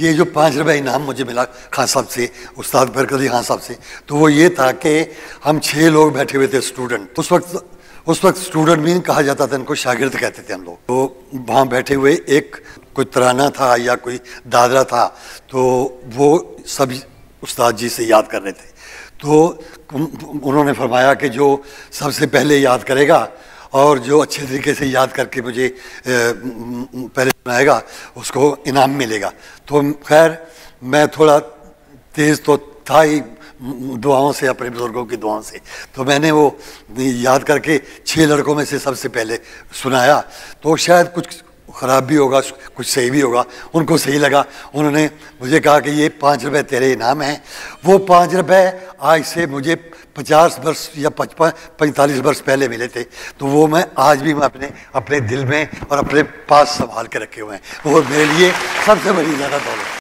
ये जो 5 रुपये इनाम मुझे मिला खान साहब से, उस्ताद बरकत अली खान साहब से, तो वो ये था कि हम 6 लोग बैठे हुए थे स्टूडेंट। उस वक्त स्टूडेंट भी नहीं कहा जाता था, इनको शागिर्द कहते थे हम लोग। तो वहाँ बैठे हुए एक कोई तराना था या कोई दादरा था, तो वो सब उस्ताद जी से याद कर रहे थे। तो उन्होंने फरमाया कि जो सबसे पहले याद करेगा और जो अच्छे तरीके से याद करके मुझे पहले सुनाएगा उसको इनाम मिलेगा। तो खैर मैं थोड़ा तेज़ तो था ही दुआओं से, अपने बुजुर्गों की दुआओं से, तो मैंने वो याद करके 6 लड़कों में से सबसे पहले सुनाया। तो शायद कुछ ख़राब भी होगा, कुछ सही भी होगा, उनको सही लगा। उन्होंने मुझे कहा कि ये 5 रुपये तेरे इनाम हैं। वो 5 रुपये आज से मुझे 50 वर्ष या 45 वर्ष पहले मिले थे। तो वो मैं आज भी मैं अपने दिल में और अपने पास संभाल के रखे हुए हैं। वो मेरे लिए सबसे बड़ी ज़्यादा दौलत है।